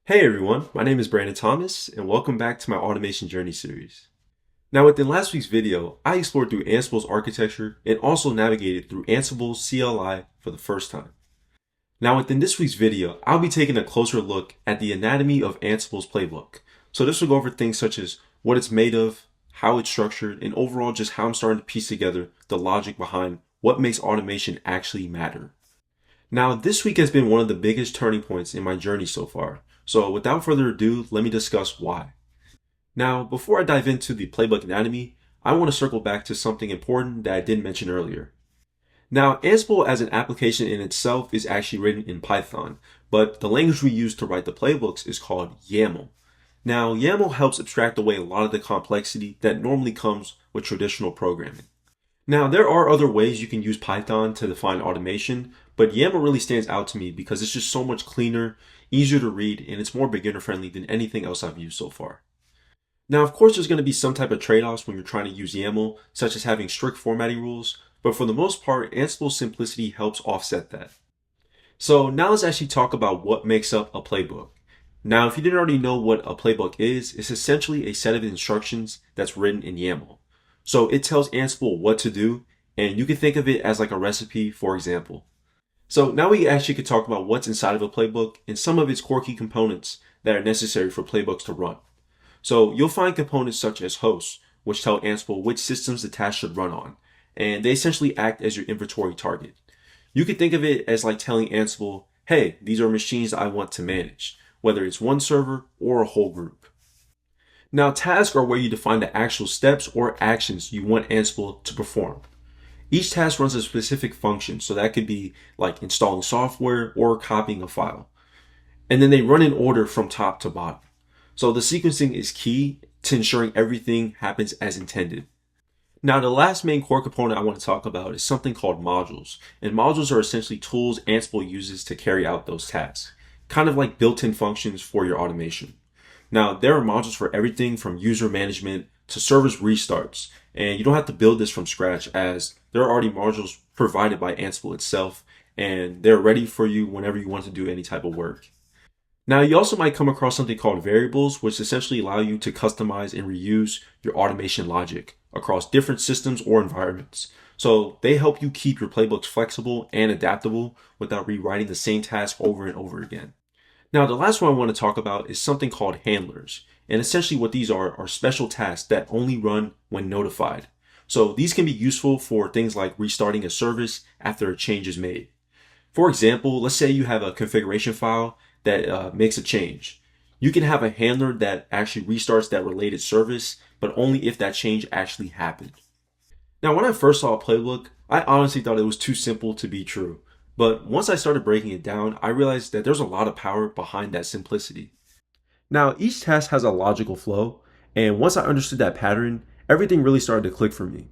Hey everyone, my name is Brandon Thomas and welcome back to my Automation Journey series. Now within last week's video, I explored through Ansible's architecture and also navigated through Ansible's CLI for the first time. Now within this week's video, I'll be taking a closer look at the anatomy of Ansible's playbook. So this will go over things such as what it's made of, how it's structured, and overall just how I'm starting to piece together the logic behind what makes automation actually matter. Now this week has been one of the biggest turning points in my journey so far. So without further ado, let me discuss why. Now, before I dive into the playbook anatomy, I want to circle back to something important that I didn't mention earlier. Now, Ansible as an application in itself is actually written in Python, but the language we use to write the playbooks is called YAML. Now, YAML helps abstract away a lot of the complexity that normally comes with traditional programming. Now, there are other ways you can use Python to define automation, but YAML really stands out to me because it's just so much cleaner, easier to read, and it's more beginner friendly than anything else I've used so far. Now, of course, there's going to be some type of trade-offs when you're trying to use YAML, such as having strict formatting rules, but for the most part, Ansible's simplicity helps offset that. So now let's actually talk about what makes up a playbook. Now, if you didn't already know what a playbook is, it's essentially a set of instructions that's written in YAML. So it tells Ansible what to do, and you can think of it as like a recipe, for example. So now we actually could talk about what's inside of a playbook and some of its core key components that are necessary for playbooks to run. So you'll find components such as hosts, which tell Ansible which systems the task should run on, and they essentially act as your inventory target. You could think of it as like telling Ansible, hey, these are machines I want to manage, whether it's one server or a whole group. Now, tasks are where you define the actual steps or actions you want Ansible to perform. Each task runs a specific function, so that could be like installing software or copying a file. And then they run in order from top to bottom. So the sequencing is key to ensuring everything happens as intended. Now, the last main core component I want to talk about is something called modules. And modules are essentially tools Ansible uses to carry out those tasks, kind of like built-in functions for your automation. Now, there are modules for everything from user management to service restarts, and you don't have to build this from scratch as there are already modules provided by Ansible itself, and they're ready for you whenever you want to do any type of work. Now, you also might come across something called variables, which essentially allow you to customize and reuse your automation logic across different systems or environments. So they help you keep your playbooks flexible and adaptable without rewriting the same task over and over again. Now, the last one I want to talk about is something called handlers. And essentially what these are special tasks that only run when notified. So these can be useful for things like restarting a service after a change is made. For example, let's say you have a configuration file that makes a change. You can have a handler that actually restarts that related service, but only if that change actually happened. Now, when I first saw a playbook, I honestly thought it was too simple to be true. But once I started breaking it down, I realized that there's a lot of power behind that simplicity. Now, each task has a logical flow, and once I understood that pattern, everything really started to click for me.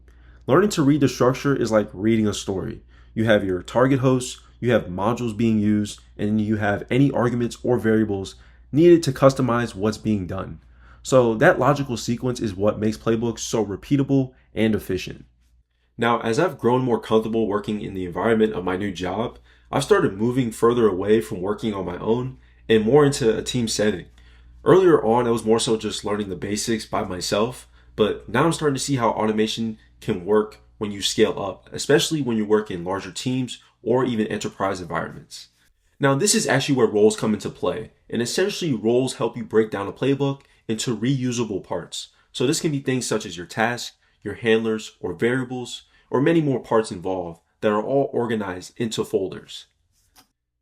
Learning to read the structure is like reading a story. You have your target host, you have modules being used, and you have any arguments or variables needed to customize what's being done. So that logical sequence is what makes playbooks so repeatable and efficient. Now, as I've grown more comfortable working in the environment of my new job, I've started moving further away from working on my own and more into a team setting. Earlier on, I was more so just learning the basics by myself, but now I'm starting to see how automation can work when you scale up, especially when you work in larger teams or even enterprise environments. Now, this is actually where roles come into play, and essentially roles help you break down a playbook into reusable parts. So this can be things such as your task, your handlers, or variables, or many more parts involved that are all organized into folders.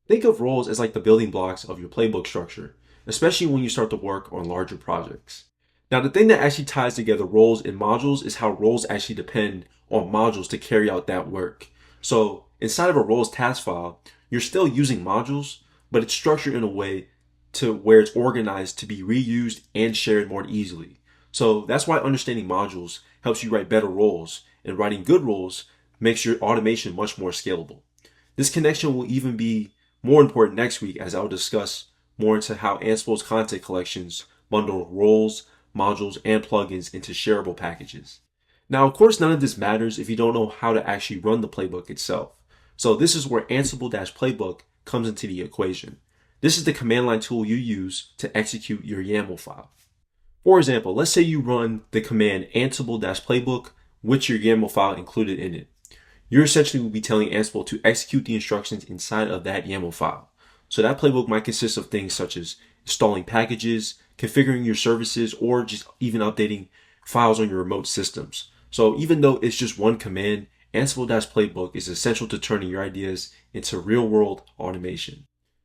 Think of roles as like the building blocks of your playbook structure, especially when you start to work on larger projects. Now, the thing that actually ties together roles and modules is how roles actually depend on modules to carry out that work. So inside of a roles task file, you're still using modules, but it's structured in a way to where it's organized to be reused and shared more easily. So that's why understanding modules helps you write better roles, and writing good roles makes your automation much more scalable. This connection will even be more important next week as I'll discuss more into how Ansible's content collections bundle roles, modules, and plugins into shareable packages. Now, of course, none of this matters if you don't know how to actually run the playbook itself. So this is where Ansible-Playbook comes into the equation. This is the command line tool you use to execute your YAML file. For example, let's say you run the command ansible-playbook with your YAML file included in it. You're essentially will be telling Ansible to execute the instructions inside of that YAML file. So that playbook might consist of things such as installing packages, configuring your services, or just even updating files on your remote systems. So even though it's just one command, Ansible-playbook is essential to turning your ideas into real-world automation.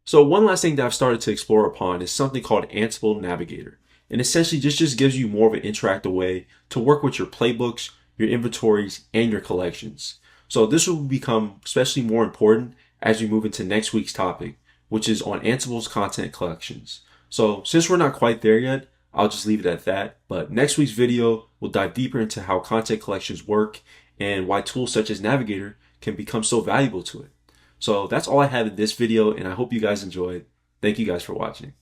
So one last thing that I've started to explore upon is something called Ansible Navigator. And essentially just gives you more of an interactive way to work with your playbooks, your inventories, and your collections. So this will become especially more important as we move into next week's topic, which is on Ansible's content collections. So since we're not quite there yet, I'll just leave it at that. But next week's video will dive deeper into how content collections work and why tools such as Navigator can become so valuable to it. So that's all I have in this video, and I hope you guys enjoyed. Thank you guys for watching.